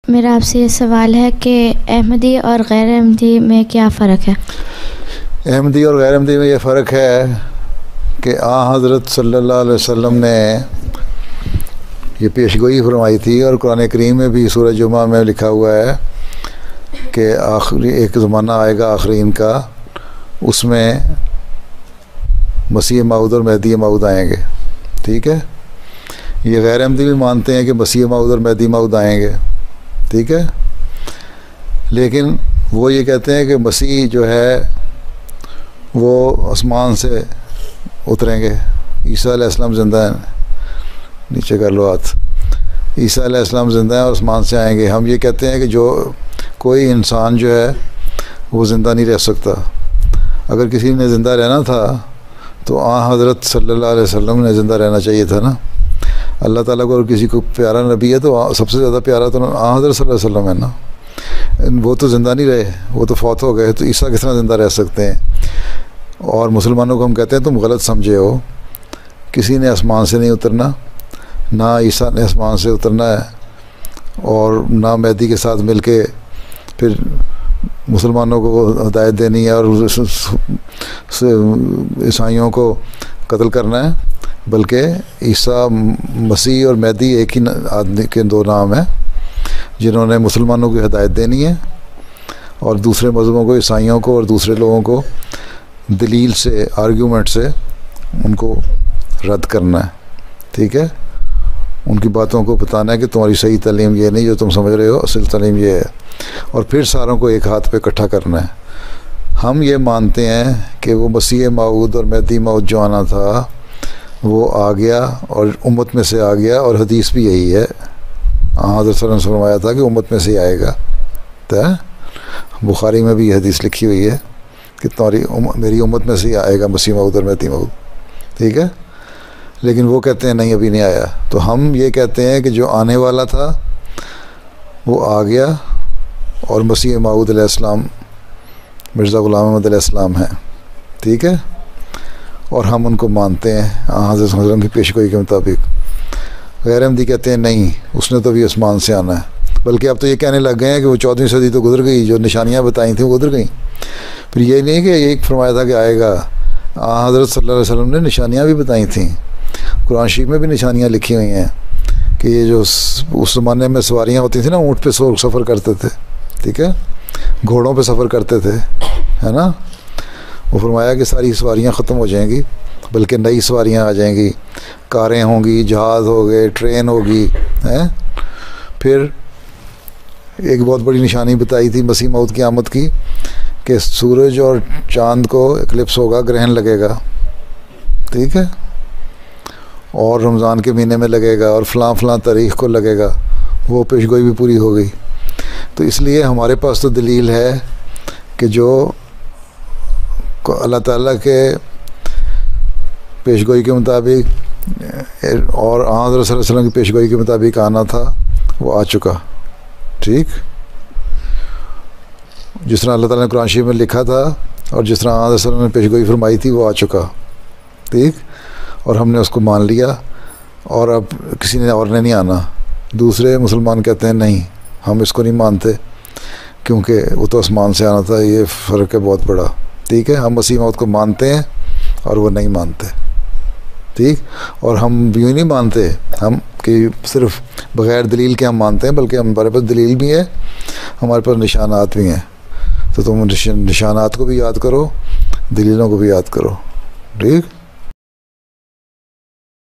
میرا آپ سے یہ سوال ہے کہ احمدی اور غیر احمدی میں کیا فرق ہے؟ احمدی اور غیر احمدی میں یہ فرق ہے کہ حضرت صلی اللہ علیہ وسلم نے یہ پیشگوئی فرمائی تھی، اور قرآن کریم میں بھی سورہ جمعہ میں لکھا ہوا ہے کہ آخری ایک زمانہ آئے گا آخرین کا، اس میں مسیح موعود اور مہدی موعود آئیں گے. ٹھیک ہے، یہ غیر احمدی بھی مانتے ہیں کہ مسیح موعود اور مہدی موعود آئیں گے. ٹھیک ہے، لیکن وہ یہ کہتے ہیں کہ مسیح جو ہے وہ آسمان سے اتریں گے. عیسیٰ علیہ السلام زندہ ہیں، نیچے کر لو ہاتھ. عیسیٰ علیہ السلام زندہ ہیں اور آسمان سے آئیں گے. ہم یہ کہتے ہیں کہ جو کوئی انسان جو ہے وہ زندہ نہیں رہ سکتا. اگر کسی نے زندہ رہنا تھا تو حضرت صلی اللہ علیہ وسلم نے زندہ رہنا چاہیے تھا نا. اللہ تعالیٰ کو اگر کسی کو پیارا نبی ہے تو سب سے زیادہ پیارا تو حضرت صلی اللہ علیہ وسلم ہے نا. وہ تو زندہ نہیں رہے، وہ تو فوت ہو گئے، تو عیسیٰ کس طرح زندہ رہ سکتے ہیں؟ اور مسلمانوں کو ہم کہتے ہیں تم غلط سمجھے ہو، کسی نے آسمان سے نہیں اترنا، نہ عیسیٰ نے آسمان سے اترنا ہے، اور نہ مہدی کے ساتھ مل کے پھر مسلمانوں کو ہدایت دینی ہے اور عیسائیوں کو قتل کرنا ہے. بلکہ عیسیٰ مسیح اور مہدی ایک ہی آدمی کے دو نام ہیں جنہوں نے مسلمانوں کی ہدایت دینی ہے، اور دوسرے مذہبوں کو، عیسائیوں کو اور دوسرے لوگوں کو دلیل سے، آرگیومنٹ سے ان کو رد کرنا ہے. ٹھیک ہے، ان کی باتوں کو بتانا ہے کہ تمہاری صحیح تعلیم یہ نہیں جو تم سمجھ رہے ہو، اصل تعلیم یہ ہے، اور پھر ساروں کو ایک ہاتھ پہ اکٹھا کرنا ہے. ہم یہ مانتے ہیں کہ وہ مسیح موعود اور مہدی موعود جو آنا تھا وہ آ گیا، اور امت میں سے آ گیا، اور حدیث بھی یہی ہے. حضرت صلی اللہ علیہ وسلم نے فرمایا تھا کہ امت میں سے ہی آئے گا. تو بخاری میں بھی یہ حدیث لکھی ہوئی ہے کہ میری امت میں سے ہی آئے گا مسیح موعود اور مہدی موعود. ٹھیک ہے، لیکن وہ کہتے ہیں نہیں ابھی نہیں آیا. تو ہم یہ کہتے ہیں کہ جو آنے والا تھا وہ آ گیا، اور مسیح موعود علیہ السلام مرزا غلام احمد علیہ السلام ہیں. ٹھیک ہے، اور ہم ان کو مانتے ہیں حضرت صلی اللہ علیہ وسلم کی پیشگوئی کے مطابق. غیر احمدی کہتے ہیں نہیں، اس نے تو بھی آسمان سے آنا ہے. بلکہ اب تو یہ کہنے لگ گئے ہیں کہ وہ 14ویں صدی تو گزر گئی، جو نشانیاں بتائی تھیں وہ گزر گئیں. پھر یہ نہیں کہ ایک فرمایا تھا کہ آئے گا. حضرت صلی اللہ علیہ وسلم نے نشانیاں بھی بتائی تھیں، قرآن شریف میں بھی نشانیاں لکھی ہوئی ہیں کہ یہ جو اس زمانے میں سواریاں ہوتی تھیں نا، اونٹ پہ سفر کرتے تھے. ٹھیک ہے، گھوڑوں پہ سفر کرتے تھے، ہے نا. وہ فرمایا کہ ساری سواریاں ختم ہو جائیں گی، بلکہ نئی سواریاں آ جائیں گی، کاریں ہوں گی، جہاز ہو گئے، ٹرین ہوگی. پھر ایک بہت بڑی نشانی بتائی تھی مسیح موعود کی آمد کی کہ سورج اور چاند کو اکلپس ہوگا، گرہن لگے گا. ٹھیک ہے، اور رمضان کے مہینے میں لگے گا، اور فلاں فلاں تاریخ کو لگے گا. وہ پیشگوئی بھی پوری ہو گئی. تو اس لیے ہمارے پاس تو دلیل ہے کہ جو اللہ تعالیٰ کے پیشگوئی کے مطابق اور حضرت صلی اللہ علیہ وسلم کی پیشگوئی کے مطابق آنا تھا وہ آ چکا. ٹھیک، جس طرح اللہ تعالیٰ نے قرآن شریف میں لکھا تھا اور جس طرح حضرت صلی اللہ علیہ وسلم نے پیشگوئی فرمائی تھی وہ آ چکا. ٹھیک، اور ہم نے اس کو مان لیا، اور اب کسی نے اور نے نہیں آنا. دوسرے مسلمان کہتے ہیں نہیں، ہم اس کو نہیں مانتے کیونکہ وہ تو آسمان سے آنا تھا. یہ فرق ہے بہت بڑا. ٹھیک ہے، ہم مسیح موعود کو مانتے ہیں اور وہ نہیں مانتے. ٹھیک، اور ہم یوں نہیں مانتے ہم کہ صرف بغیر دلیل کے ہم مانتے ہیں، بلکہ ہمارے پاس دلیل بھی ہے، ہمارے پاس نشانات بھی ہیں. تو تم نشانات کو بھی یاد کرو، دلیلوں کو بھی یاد کرو. ٹھیک.